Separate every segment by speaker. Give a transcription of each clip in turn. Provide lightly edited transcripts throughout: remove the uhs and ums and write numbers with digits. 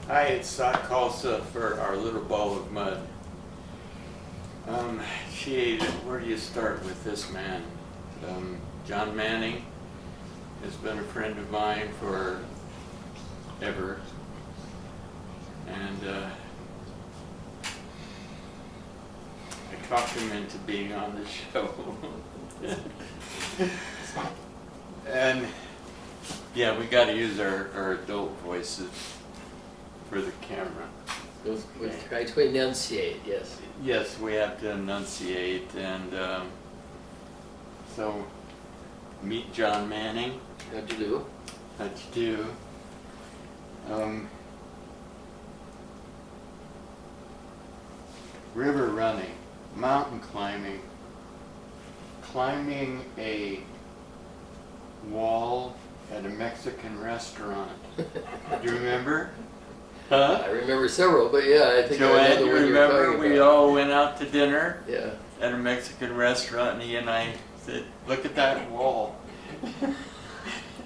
Speaker 1: Hi, it's Salsa for our little ball of mud. Gee, where do you start with this man? John Manning has been a friend of mine for ever, and I talked him into being on the show. And yeah, we got to use our adult voices for the camera.
Speaker 2: We try to enunciate, yes.
Speaker 1: Yes, we have to enunciate, and so meet John Manning.
Speaker 2: How'd you do?
Speaker 1: How'd you do? River running, mountain climbing, climbing a wall at a Mexican restaurant. Do you remember? Huh?
Speaker 2: I remember several, but yeah, I think I know
Speaker 1: Joanne,
Speaker 2: the
Speaker 1: you
Speaker 2: one you're
Speaker 1: remember
Speaker 2: talking
Speaker 1: we
Speaker 2: about.
Speaker 1: all went out to dinner
Speaker 2: Yeah.
Speaker 1: at a Mexican restaurant, and he and I said, "Look at that wall."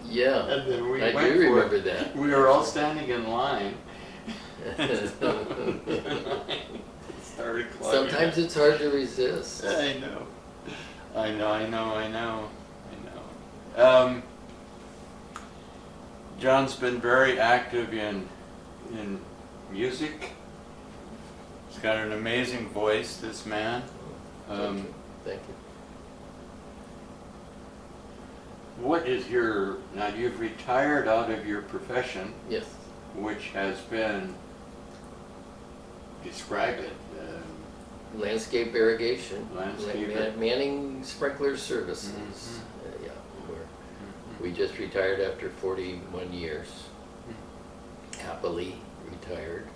Speaker 2: Yeah,
Speaker 1: And then we
Speaker 2: I
Speaker 1: went
Speaker 2: do
Speaker 1: for
Speaker 2: remember
Speaker 1: it.
Speaker 2: that.
Speaker 1: We were all standing in line. Started climbing.
Speaker 2: Sometimes it's hard to resist.
Speaker 1: I know. John's been very active in music. He's got an amazing voice, this man.
Speaker 2: Thank you.
Speaker 1: What is now you've retired out of your profession,
Speaker 2: Yes.
Speaker 1: which has been, describe it.
Speaker 2: Landscape irrigation. Manning Sprinkler Services.
Speaker 1: Mhm.
Speaker 2: Yeah, we just retired after 41 years. Happily retired.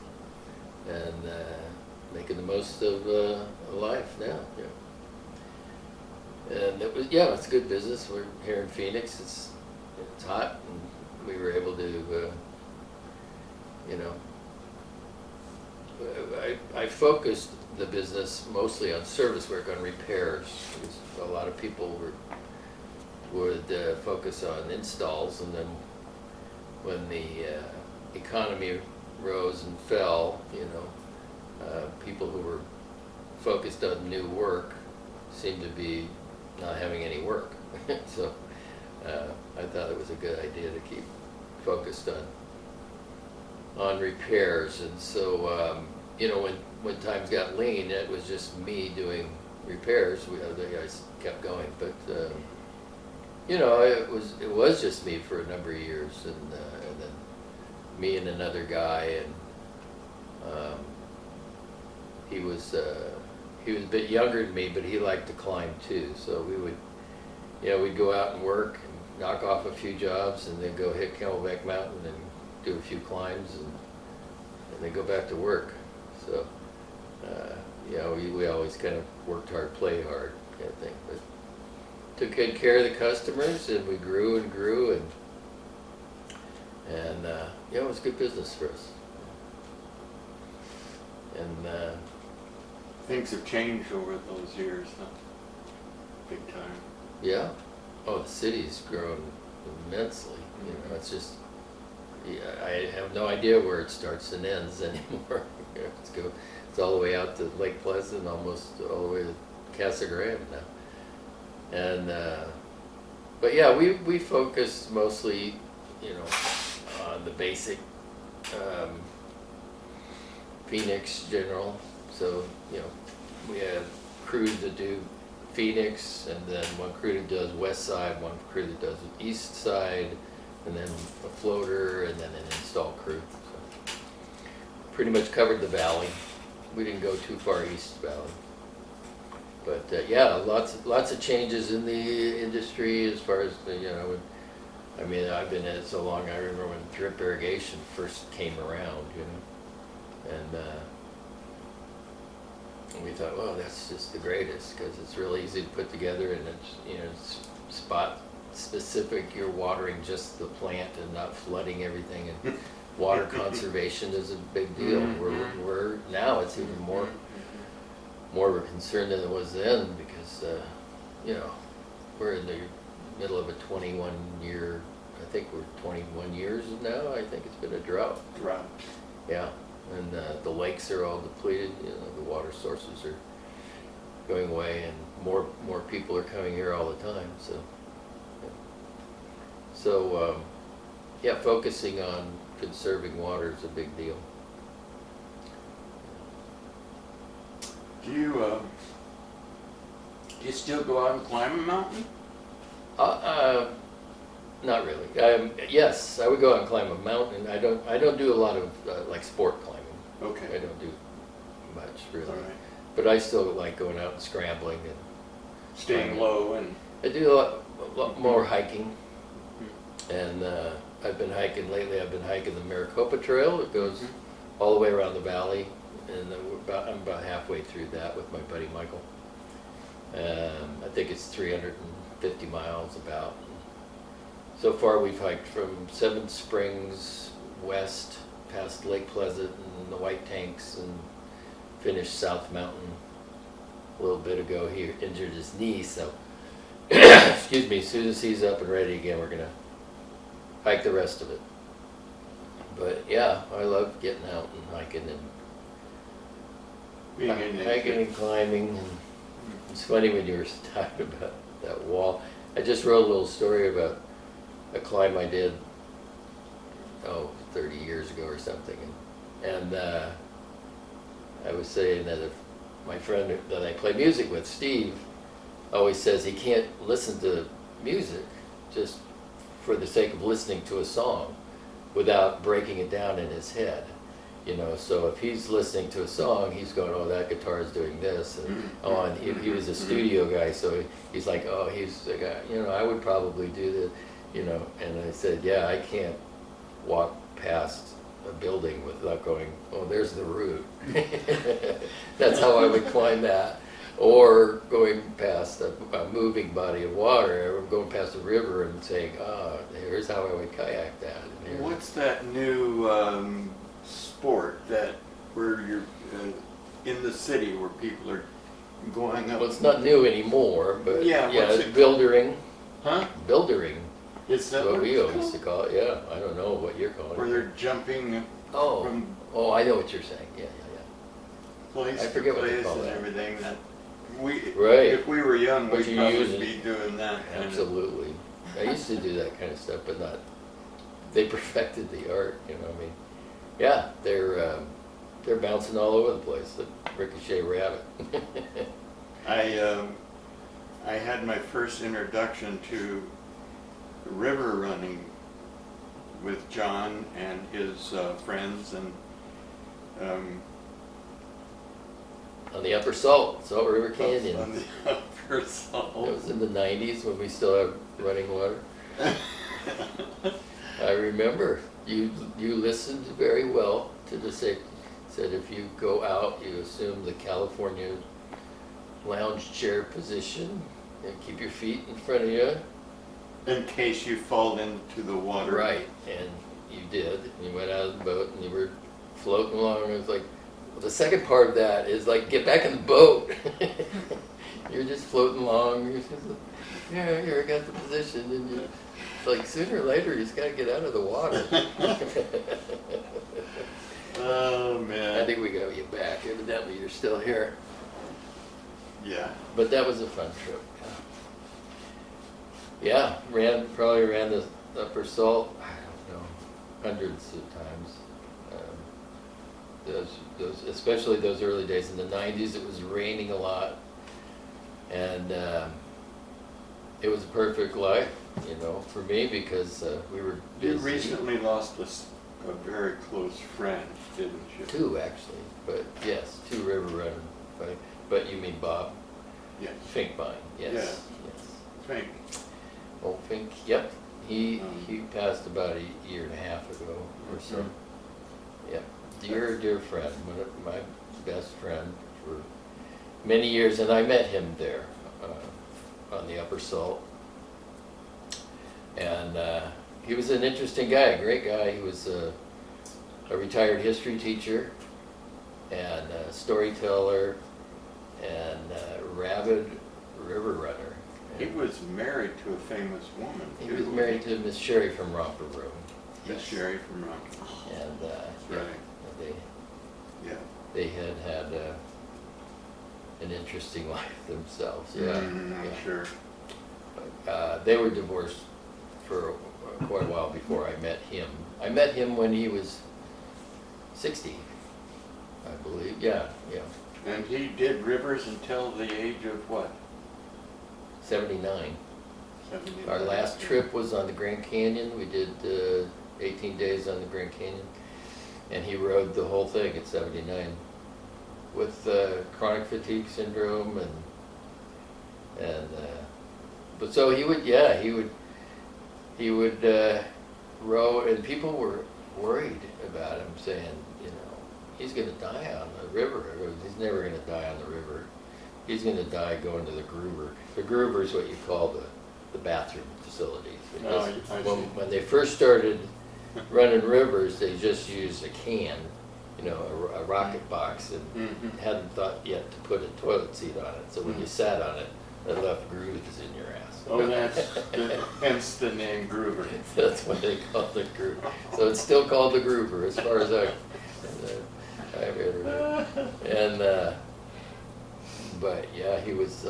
Speaker 2: And making the most of life now. Yeah. And it was, yeah, it's good business. We're here in Phoenix. It's hot, and we were able to, I focused the business mostly on service work, on repairs. Because a lot of people would focus on installs, and then when the economy rose and fell, people who were focused on new work seemed to be not having any work. So I thought it was a good idea to keep focused on repairs. And so when times got lean, it was just me doing repairs. The guys kept going, but it was just me for a number of years, and then me and another guy, and he was a bit younger than me, but he liked to climb too. So we would, we'd go out and work, and knock off a few jobs, and then go hit Camelback Mountain and do a few climbs, and then go back to work. So, we always kind of worked hard, played hard, kind of thing. But took good care of the customers, and we grew and grew, and it was good business for us. And
Speaker 1: Things have changed over those years, huh? Big time.
Speaker 2: yeah, the city's grown immensely. It's just, I have no idea where it starts and ends anymore. It's all the way out to Lake Pleasant, almost all the way to Casa Grande now. And but yeah, we focus mostly, on the basic Phoenix general. So we have crews that do Phoenix, and then one crew that does west side, one crew that does east side, and then a floater, and then an install crew. So pretty much covered the valley. We didn't go too far east valley. But yeah, lots of changes in the industry as far as I've been in it so long. I remember when drip irrigation first came around, and we thought, well, that's just the greatest, because it's really easy to put together, and it's spot specific. You're watering just the plant and not flooding everything, and water conservation is a big deal. We're now it's even more of a concern than it was then, because we're in the middle of a 21-year. I think we're 21 years now. I think it's been a drought. Yeah, and the lakes are all depleted, you know, the water sources are going away, and more people are coming here all the time, so. Yeah. So, yeah, focusing on conserving water is a big deal.
Speaker 1: Do you still go out and climb a mountain?
Speaker 2: Not really. Yes, I would go out and climb a mountain. I don't do a lot of like sport climbing.
Speaker 1: Okay.
Speaker 2: I don't do much really.
Speaker 1: All right.
Speaker 2: But I still like going out and scrambling and
Speaker 1: Staying low and.
Speaker 2: I do a lot more hiking. And I've been hiking lately. I've been hiking the Maricopa Trail. It goes all the way around the valley, and I'm about halfway through that with my buddy Michael. I think it's 350 miles about. So far we've hiked from Seven Springs west past Lake Pleasant and the White Tanks and finished South Mountain a little bit ago. He injured his knee, so excuse me, as soon as he's up and ready again, we're gonna hike the rest of it. But yeah, I love getting out and hiking and
Speaker 1: Being in nature.
Speaker 2: hiking and climbing. And it's funny when you were talking about that wall. I just wrote a little story about a climb I did, 30 years ago or something. And I was saying that if my friend that I play music with, Steve, always says he can't listen to music just for the sake of listening to a song without breaking it down in his head. You know, so if he's listening to a song, he's going, oh, that guitar is doing this. And, oh, and he was a studio guy, so he's like, oh, he's the guy, you know, I would probably do this, you know. And I said, yeah, I can't walk past a building without going, oh, there's the route. That's how I would climb that. Or going past a moving body of water, or going past a river and saying, here's how I would kayak that.
Speaker 1: What's that new sport that where you're in the city where people are going up?
Speaker 2: Well, it's not new anymore, but
Speaker 1: Yeah, what's
Speaker 2: it's
Speaker 1: it
Speaker 2: buildering.
Speaker 1: Huh?
Speaker 2: Buildering.
Speaker 1: Is that
Speaker 2: That's what
Speaker 1: what
Speaker 2: we
Speaker 1: it's
Speaker 2: always used to call it. Yeah, I don't know what you're calling
Speaker 1: Where
Speaker 2: it.
Speaker 1: they're jumping
Speaker 2: Oh,
Speaker 1: from
Speaker 2: I know what you're saying. Yeah.
Speaker 1: place
Speaker 2: I
Speaker 1: to
Speaker 2: forget what they
Speaker 1: place
Speaker 2: call
Speaker 1: and
Speaker 2: that.
Speaker 1: everything that
Speaker 2: Right.
Speaker 1: if we were young,
Speaker 2: But
Speaker 1: we'd
Speaker 2: you
Speaker 1: probably
Speaker 2: use it.
Speaker 1: be doing that kind
Speaker 2: Absolutely. I used to do that kind of stuff, but not. They perfected the art. You know, I mean, yeah, they're bouncing all over the place. The ricochet rabbit.
Speaker 1: I had my first introduction to river running with John and his friends, and
Speaker 2: On the Upper Salt River Canyon.
Speaker 1: on the Upper Salt.
Speaker 2: It was in the 90s when we still had running water. I remember you listened very well to the safety. Said if you go out, you assume the California lounge chair position and keep your feet in front of you.
Speaker 1: In case you fall into the water.
Speaker 2: Right, and you did. You went out of the boat and you were floating along. It was like, well, the second part of that is like, get back in the boat. You're just floating along. You're just, yeah, here I got the position, and you. Like sooner or later, you just got to get out of the water.
Speaker 1: Oh man.
Speaker 2: I think we got you back. Evidently, you're still here.
Speaker 1: Yeah.
Speaker 2: But that was a fun trip. Yeah, probably ran the Upper Salt. I don't know, hundreds of times. Those, especially those early days in the '90s. It was raining a lot, and it was a perfect life, you know, for me because we were busy.
Speaker 1: You recently lost a very close friend, didn't you?
Speaker 2: Two actually, but yes, two river running. But you mean Bob
Speaker 1: Yes.
Speaker 2: Finkbein? Yes.
Speaker 1: Yeah.
Speaker 2: Yes.
Speaker 1: Frank.
Speaker 2: Old Fink. Yep. He passed about a year and a half ago or so.
Speaker 1: Mhm.
Speaker 2: Yep. Dear friend, one of my best friend for many years, and I met him there on the Upper Salt. And he was an interesting guy, a great guy. He was a retired history teacher and a storyteller and a rabid river runner.
Speaker 1: He was married to a famous woman,
Speaker 2: He
Speaker 1: too.
Speaker 2: was married to Miss Sherry from Romper Room.
Speaker 1: Miss Sherry from Rock.
Speaker 2: And
Speaker 1: That's right. Yeah.
Speaker 2: they had an interesting life themselves. Yeah,
Speaker 1: I'm sure.
Speaker 2: They were divorced for quite a while before I met him. I met him when he was 60, I believe. Yeah.
Speaker 1: And he did rivers until the age of what?
Speaker 2: 79.
Speaker 1: 79.
Speaker 2: Our last trip was on the Grand Canyon. We did 18 days on the Grand Canyon, and he rode the whole thing at 79 with chronic fatigue syndrome but so he would row, and people were worried about him, saying, he's going to die on the river. He's never going to die on the river. He's going to die going to the groover. The groover is what you call the bathroom facilities. Because when they first started running rivers, they just used a can, a rocket box, and hadn't thought yet to put a toilet seat on it. So when you sat on it, it left grooves in your ass.
Speaker 1: Oh, hence the name Groover.
Speaker 2: That's what they called the groover. So it's still called the groover, as far as I've ever heard. And but yeah, he was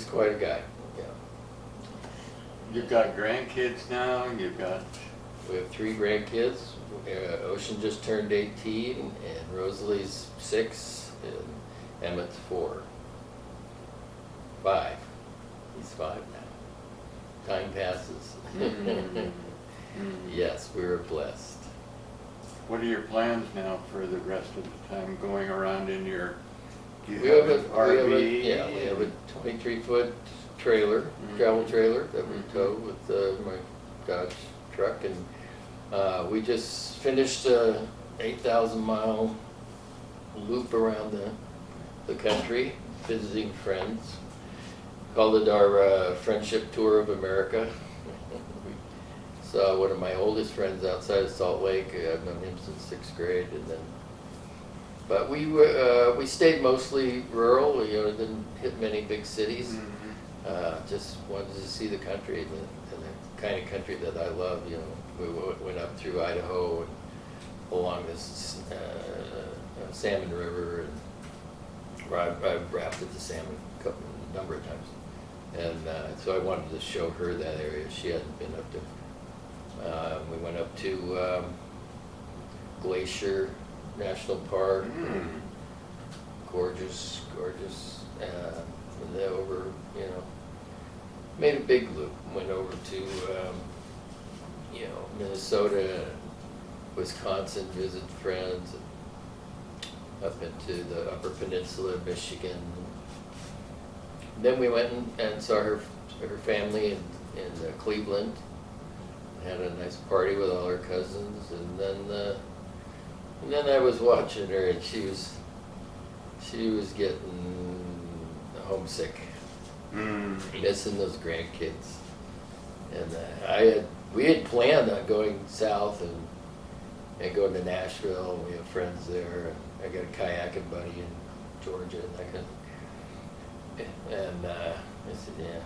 Speaker 2: quite a guy. Yeah.
Speaker 1: You've got grandkids now.
Speaker 2: We have 3 grandkids. Ocean just turned 18, and Rosalie's 6, and Emmett's 4. 5. He's 5 now. Time passes. Yes, we were blessed.
Speaker 1: What are your plans now for the rest of the time going around in your
Speaker 2: We have a
Speaker 1: RV?
Speaker 2: we have a 23-foot trailer, travel trailer that we tow with my Dodge truck, and we just finished a 8,000-mile loop around the country, visiting friends. Called it our Friendship Tour of America. We saw one of my oldest friends outside of Salt Lake. I've known him since 6th grade, but we stayed mostly rural. We didn't hit many big cities. Just wanted to see the country and the kind of country that I love. We went up through Idaho and along this Salmon River, and I've rafted the salmon a number of times. And so I wanted to show her that area. She hadn't been up to. We went up to Glacier National Park. Gorgeous. And then over, made a big loop. Went over to, Minnesota, Wisconsin, visit friends, and up into the Upper Peninsula of Michigan. Then we went and saw her family in Cleveland. Had a nice party with all her cousins, and then I was watching her, and she was getting homesick, missing those grandkids. And we had planned on going south and going to Nashville. And we have friends there. And I got a kayaking buddy in Georgia, and that kind of. And I said, yeah,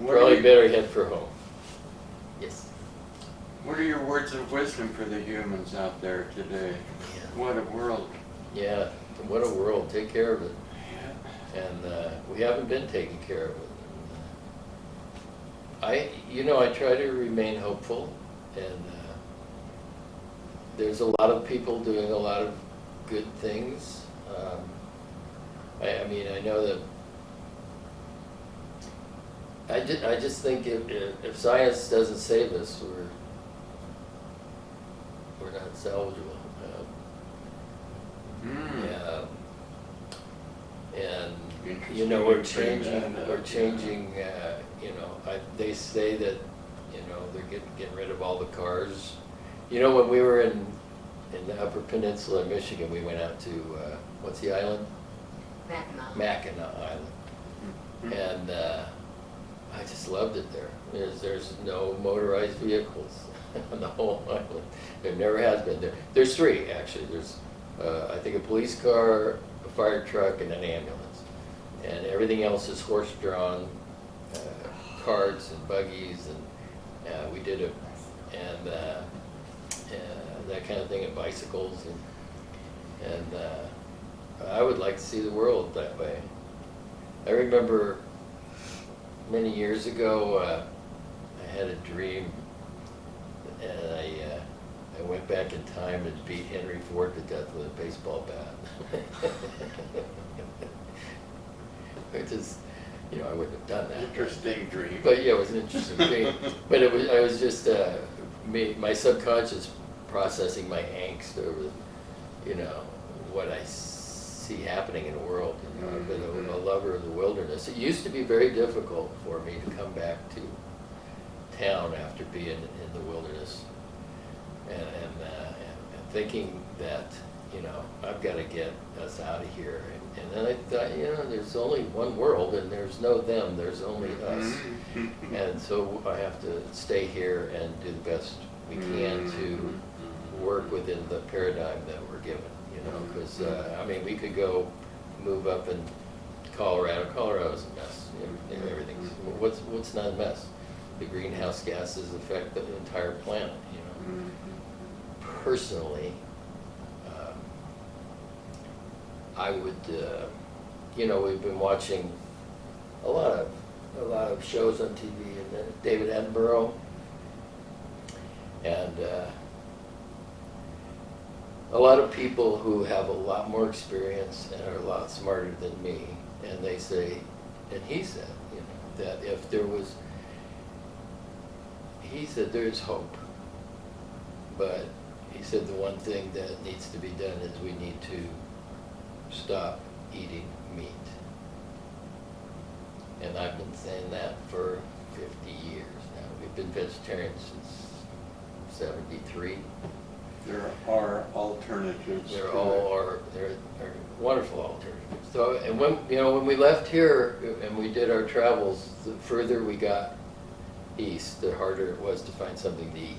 Speaker 2: probably better head for home. Yes.
Speaker 1: What are your words of wisdom for the humans out there today?
Speaker 2: Yeah.
Speaker 1: What a world.
Speaker 2: Yeah, what a world. Take care of it.
Speaker 1: Yeah.
Speaker 2: And we haven't been taking care of it. I try to remain hopeful, and there's a lot of people doing a lot of good things. I know that I just think if science doesn't save us, we're not salvageable. Yeah. And we're changing. They say that they're getting rid of all the cars. When we were in the Upper Peninsula of Michigan, we went out to what's the island? Mackinac Island, and I just loved it there. There's no motorized vehicles on the whole island. There never has been. There's 3 actually. There's I think a police car, a fire truck, and an ambulance, and everything else is horse-drawn carts and buggies, and we did it, that kind of thing, and bicycles, and I would like to see the world that way. I remember many years ago, I had a dream, and I went back in time and beat Henry Ford to death with a baseball bat. Which is, I wouldn't have done that.
Speaker 1: Interesting dream.
Speaker 2: But yeah, it was an interesting dream. But I was just my subconscious processing my angst over, what I see happening in the world. I've been a lover of the wilderness. It used to be very difficult for me to come back to town after being in the wilderness, and thinking that I've got to get us out of here. And then I thought, there's only one world, and there's no them. There's only us, and so I have to stay here and do the best we can to work within the paradigm that we're given. Because we could go move up in Colorado. Colorado's a mess. Everything's what's not a mess? The greenhouse gases affect the entire planet. Personally, I would, we've been watching a lot of shows on TV, and David Attenborough, and a lot of people who have a lot more experience and are a lot smarter than me, and they say, and he said, that if there was, he said there's hope, but he said the one thing that needs to be done is we need to stop eating meat. And I've been saying that for 50 years now. We've been vegetarians since 73.
Speaker 1: There are alternatives.
Speaker 2: There are wonderful alternatives. So, and when we left here and we did our travels, the further we got east, the harder it was to find something to eat.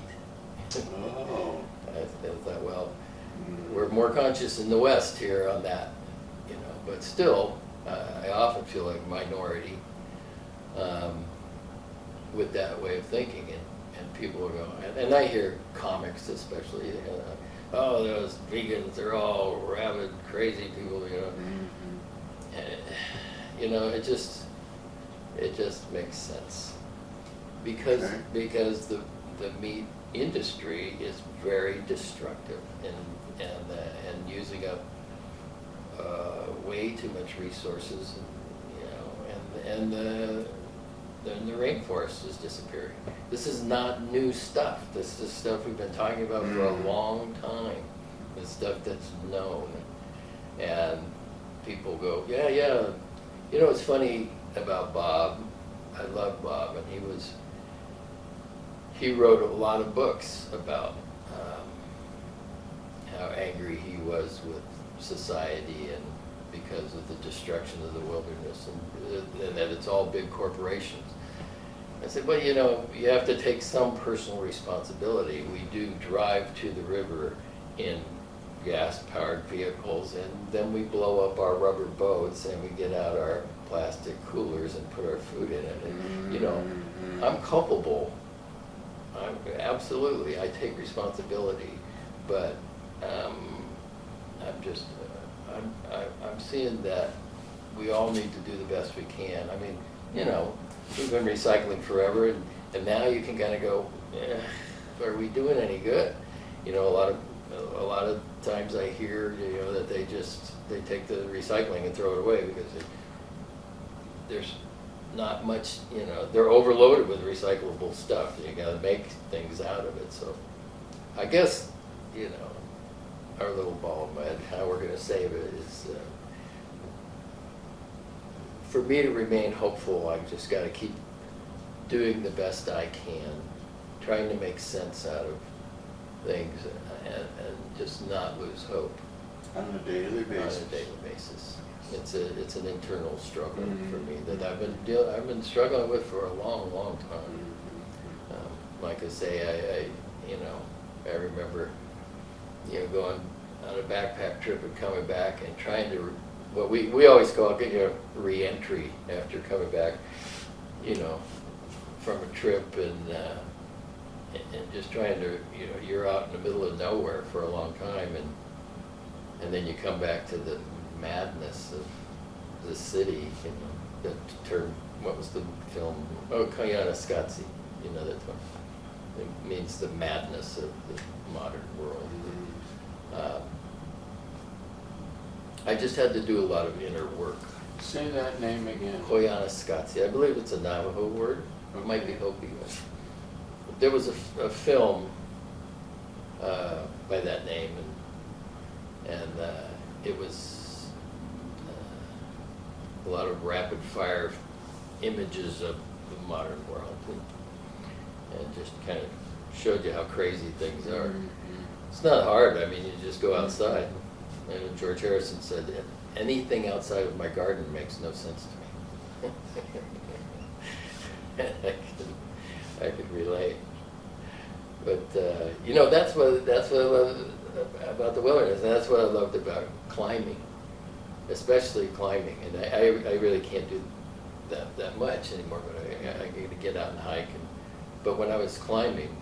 Speaker 1: Oh.
Speaker 2: I thought, well, we're more conscious in the West here on that, but still, I often feel like a minority with that way of thinking, and people are going, and I hear comics especially, oh, those vegans, they're all rabid, crazy people, and, it just makes sense, because the meat industry is very destructive and using up way too much resources, and then the rainforest is disappearing. This is not new stuff. This is stuff we've been talking about for a long time. It's stuff that's known, and people go, yeah. It's funny about Bob. I love Bob, and he wrote a lot of books about how angry he was with society and because of the destruction of the wilderness, and that it's all big corporations. I said, well, you have to take some personal responsibility. We do drive to the river in gas-powered vehicles, and then we blow up our rubber boats, and we get out our plastic coolers and put our food in it. And, I'm culpable. Absolutely, I take responsibility, but I'm seeing that we all need to do the best we can. We've been recycling forever, and now you can kind of go, are we doing any good? A lot of times I hear that they take the recycling and throw it away because there's not much, they're overloaded with recyclable stuff. You got to make things out of it. So I guess, our little ball of mud, how we're going to save it is, for me to remain hopeful, I've just got to keep doing the best I can, trying to make sense out of things, and just not lose hope.
Speaker 1: On a daily
Speaker 2: basis. It's an internal struggle for me that I've been struggling with for a long, long time. Like I say, I remember, going on a backpack trip and coming back and trying to, what we always call re-entry after coming back, from a trip, and just trying to, you're out in the middle of nowhere for a long time, and then you come back to the madness of the city, that term, what was the film? Oh, Koyaanisqatsi, that one. It means the madness of the modern world. I just had to do a lot of inner work.
Speaker 1: Say that name again.
Speaker 2: Koyaanisqatsi, I believe it's a Navajo word. It might be
Speaker 1: Okay.
Speaker 2: Hopi. There was a film by that name, and it was a lot of rapid fire images of the modern world, and just kind of showed you how crazy things are.
Speaker 1: Mm-hmm.
Speaker 2: It's not hard. I mean, you just go outside. And George Harrison said, anything outside of my garden makes no sense to me. And I could relate. But that's what I love about the wilderness, and that's what I loved about climbing, especially climbing. And I really can't do that much anymore, but I get to get out and hike. But when I was climbing,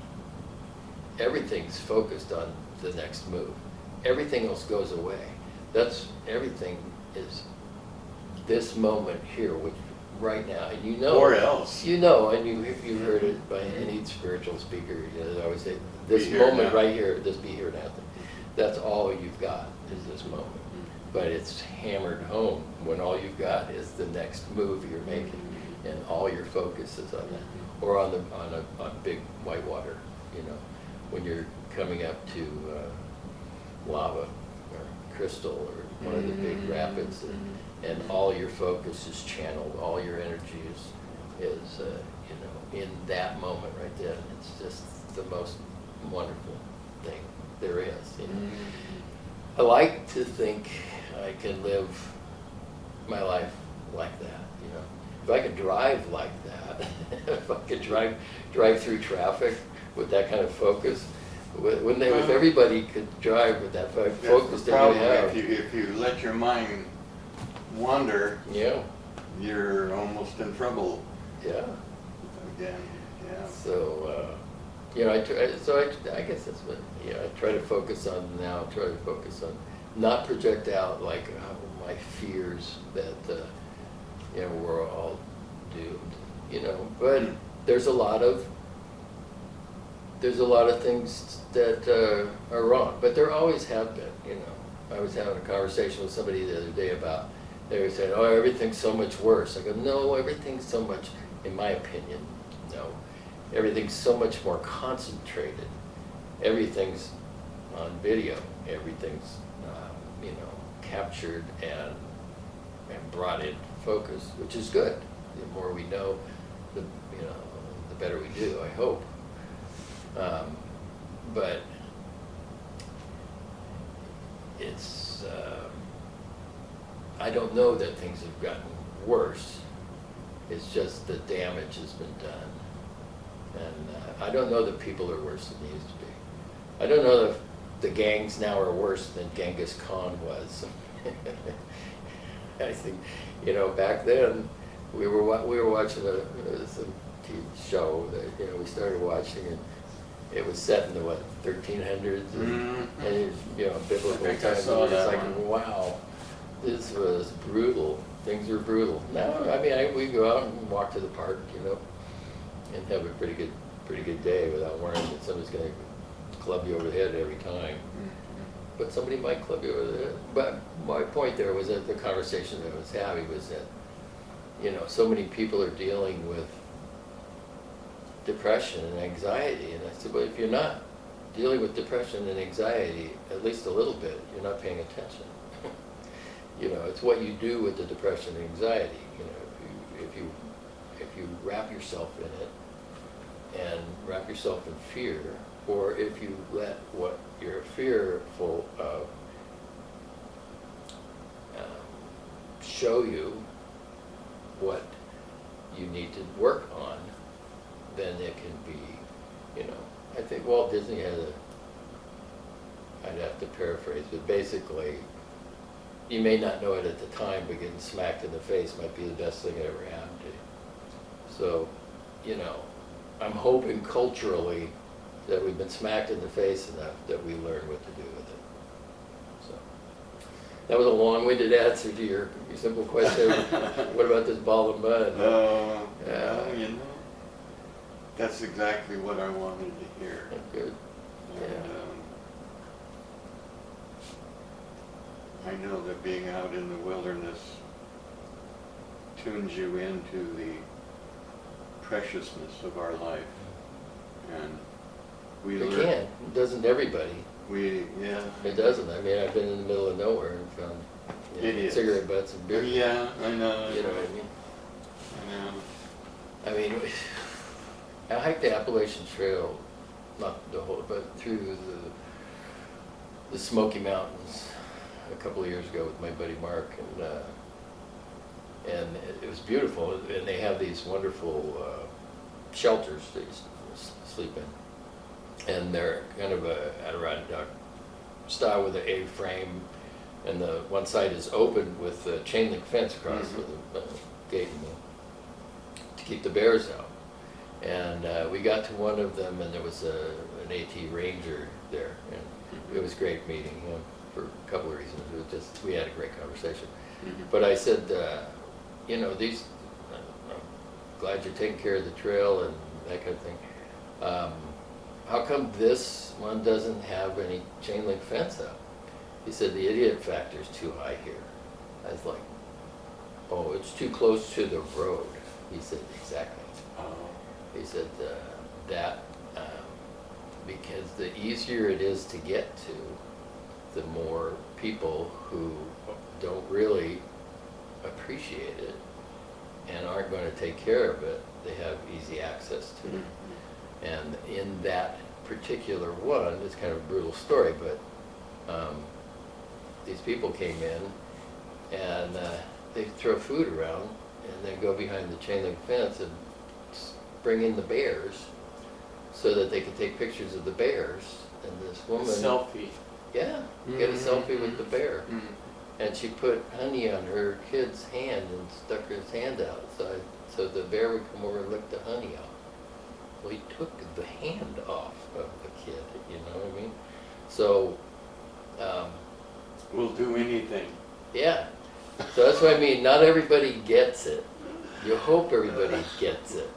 Speaker 2: everything's focused on the next move. Everything else goes away. Everything is this moment here, which right now, and
Speaker 1: Or else.
Speaker 2: and you've heard it by any spiritual speaker. They always say, this
Speaker 1: Be here
Speaker 2: moment
Speaker 1: now.
Speaker 2: right here, just be here now. That's all you've got is this moment. But it's hammered home when all you've got is the next move you're making, and all your focus is on that, or on big whitewater. When you're coming up to lava or crystal or one of the big rapids, and all your focus is channeled, all your energy is in that moment right there. It's just the most wonderful thing there is. I like to think I can live my life like that. If I could drive like that, if I could drive through traffic with that kind of focus, wouldn't they? If everybody could drive with that focus that you have.
Speaker 1: If you let your mind wander,
Speaker 2: Yeah.
Speaker 1: you're almost in trouble
Speaker 2: Yeah.
Speaker 1: again. Yeah.
Speaker 2: So, I guess that's what, I try to focus on now, try to focus on, not project out like my fears that, we're all doomed, but there's a lot of things that are wrong, but there always have been, I was having a conversation with somebody the other day about, they were saying, oh, everything's so much worse. I go, no, everything's so much, in my opinion, no. Everything's so much more concentrated. Everything's on video. Everything's, captured and brought into focus, which is good. The more we know, the better we do, I hope. But it's, I don't know that things have gotten worse. It's just the damage has been done. And I don't know that people are worse than they used to be. I don't know that the gangs now are worse than Genghis Khan was. I think, back then, we were watching some TV show that, we started watching, and it was set in the, 1300s, and biblical
Speaker 1: I think I
Speaker 2: times.
Speaker 1: saw
Speaker 2: It's
Speaker 1: that
Speaker 2: like,
Speaker 1: one.
Speaker 2: wow, this was brutal. Things were brutal. Now, we go out and walk to the park, and have a pretty good day without worrying that somebody's going to club you over the head every time. But somebody might club you over the head. But my point there was that the conversation that I was having was that, so many people are dealing with depression and anxiety. And I said, well, if you're not dealing with depression and anxiety, at least a little bit, you're not paying attention. It's what you do with the depression and anxiety. If you wrap yourself in it and wrap yourself in fear, or if you let what you're fearful of show you what you need to work on, then it can be, I think Walt Disney had I'd have to paraphrase, but basically, you may not know it at the time, but getting smacked in the face might be the best thing that ever happened to you. So, I'm hoping culturally that we've been smacked in the face enough that we learn what to do with it. So that was a long-winded answer to your simple question. What about this ball of mud?
Speaker 1: Well, you know, that's exactly what I wanted to hear.
Speaker 2: Good.
Speaker 1: And, I know that being out in the wilderness tunes you into the preciousness of our life. And we
Speaker 2: It
Speaker 1: learn.
Speaker 2: can. It doesn't everybody.
Speaker 1: Yeah.
Speaker 2: It doesn't. I mean, I've been in the middle of nowhere and found
Speaker 1: Idiots.
Speaker 2: cigarette butts and beer.
Speaker 1: Yeah, I know.
Speaker 2: You know what I mean?
Speaker 1: I know.
Speaker 2: I mean, I hiked the Appalachian Trail, not the whole, but through the Smoky Mountains a couple of years ago with my buddy Mark, and it was beautiful. And they have these wonderful shelters that you sleep in, and they're kind of a Adirondack style with an A-frame, and the one side is open with a chain link fence across with a gate to keep the bears out. And we got to one of them, and there was an AT ranger there, and it was great meeting him for a couple of reasons. It was just, we had a great conversation. But I said, you know, these, I'm glad you're taking care of the trail and that kind of thing. How come this one doesn't have any chain link fence up? He said, the idiot factor is too high here. I was like, oh, it's too close to the road. He said, exactly. He said because the easier it is to get to, the more people who don't really appreciate it and aren't going to take care of it, they have easy access to it. And in that particular one, it's kind of a brutal story, but these people came in and they throw food around and then go behind the chain link fence and bring in the bears so that they could take pictures of the bears. And this woman,
Speaker 1: Selfie.
Speaker 2: yeah, get a selfie with the bear. And she put honey on her kid's hand and stuck his hand out so the bear would come over and lick the honey off. Well, he took the hand off of the kid, you know what I mean? So,
Speaker 1: We'll do anything.
Speaker 2: yeah. So that's what I mean, not everybody gets it. You hope everybody gets it.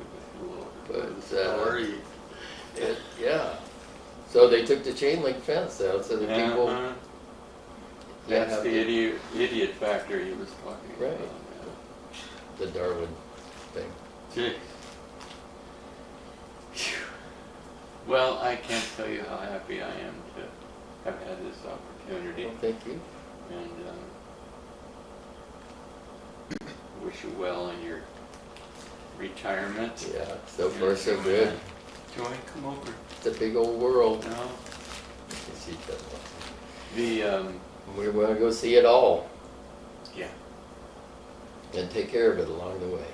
Speaker 2: But,
Speaker 1: Sorry.
Speaker 2: yeah. So they took the chain link fence out so that people.
Speaker 1: That's
Speaker 2: have
Speaker 1: the idiot factor he was talking
Speaker 2: Right.
Speaker 1: about.
Speaker 2: The Darwin thing.
Speaker 1: Gee. Phew. Well, I can't tell you how happy I am to have had this opportunity.
Speaker 2: Well, thank you.
Speaker 1: And wish you well in your retirement.
Speaker 2: Yeah, so far so good.
Speaker 1: Joy, come over.
Speaker 2: It's a big old world.
Speaker 1: No.
Speaker 2: Let's see each other.
Speaker 1: The
Speaker 2: We want to go see it all
Speaker 1: yeah.
Speaker 2: and take care of it along the way.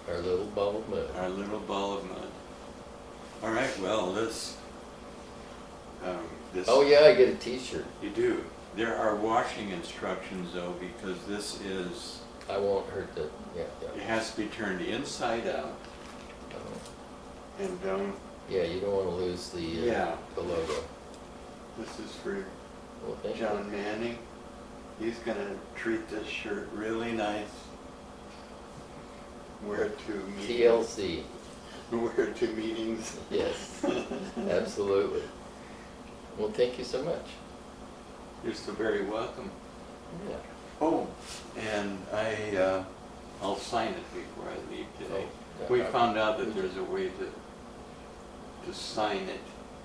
Speaker 2: Our little ball of mud.
Speaker 1: Our little ball of mud. All right. Well, this.
Speaker 2: Oh yeah, I get a T-shirt.
Speaker 1: You do. There are washing instructions though, because this is.
Speaker 2: I won't hurt the. Yeah.
Speaker 1: It has to be turned inside out. And
Speaker 2: Yeah, you don't want to lose the the logo.
Speaker 1: this is for
Speaker 2: Well, thank you.
Speaker 1: John Manning. He's gonna treat this shirt really nice. Wear it to meetings.
Speaker 2: TLC.
Speaker 1: Wear it to meetings.
Speaker 2: Yes, absolutely. Well, thank you so much.
Speaker 1: You're so very welcome.
Speaker 2: Yeah.
Speaker 1: Oh, and I'll sign it before I leave today.
Speaker 2: Oh,
Speaker 1: We found out that there's a way to sign it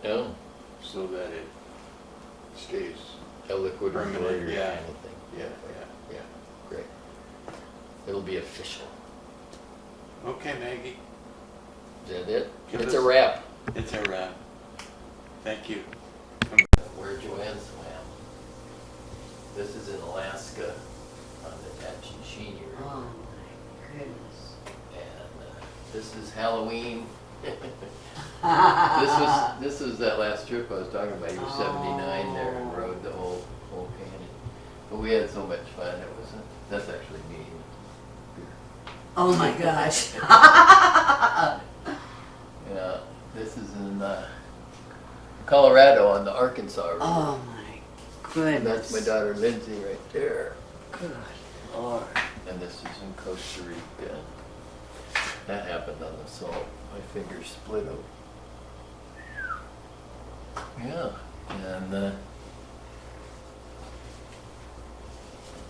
Speaker 2: Oh,
Speaker 1: so that it stays.
Speaker 2: a liquid
Speaker 1: Permanent,
Speaker 2: embroidery
Speaker 1: yeah.
Speaker 2: kind of thing.
Speaker 1: Yeah,
Speaker 2: Yeah, great. It'll be official.
Speaker 1: Okay, Maggie,
Speaker 2: Is that it?
Speaker 1: Give
Speaker 2: It's
Speaker 1: us-
Speaker 2: a wrap.
Speaker 1: it's a wrap. Thank you.
Speaker 2: Where Joanne swam. This is in Alaska on the Atchison River.
Speaker 3: Oh my goodness.
Speaker 2: And this is Halloween. This was that last trip I was talking about. You were 79 there and rode the whole canyon. But we had so much fun. It was that's actually me.
Speaker 3: Oh my gosh.
Speaker 2: This is in Colorado on the Arkansas River.
Speaker 3: Oh my
Speaker 2: And
Speaker 3: goodness.
Speaker 2: that's my daughter Lindsay right there.
Speaker 3: Good Lord.
Speaker 2: And this is in Costa Rica. That happened on the salt. My fingers split open. Yeah, and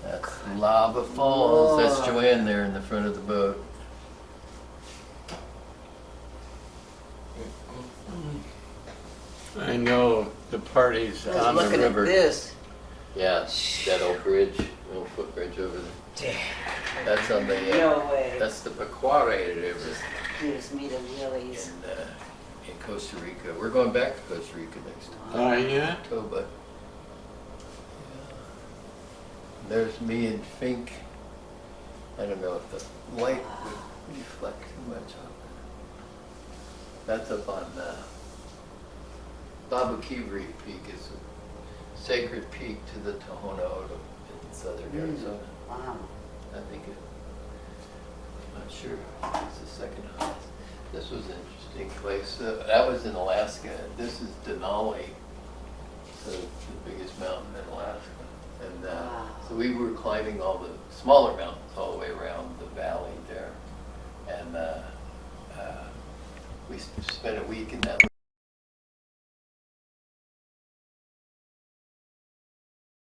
Speaker 2: that's Lava Falls. That's
Speaker 3: Lord.
Speaker 2: Joanne there in the front of the boat.
Speaker 1: I know the parties
Speaker 3: I was
Speaker 1: on the
Speaker 3: looking
Speaker 1: river.
Speaker 3: at this.
Speaker 2: Yeah, that old bridge, little footbridge over there. That's on the,
Speaker 3: No way.
Speaker 2: that's the Pequare River
Speaker 3: Gives me the willies.
Speaker 2: in Costa Rica. We're going back to Costa Rica next time.
Speaker 1: Oh, yeah?
Speaker 2: Toba. Yeah. There's me and Fink. I don't know if the light would reflect too much on it. That's up on Babu Kivri Peak. Is a sacred peak to the Tohono in southern Arizona.
Speaker 3: Wow.
Speaker 2: I think it, I'm not sure, it's the second highest. This was an interesting place. That was in Alaska. This is Denali, the biggest mountain in Alaska. And
Speaker 3: Wow.
Speaker 2: so we were climbing all the smaller mountains all the way around the valley there. And we spent a week in that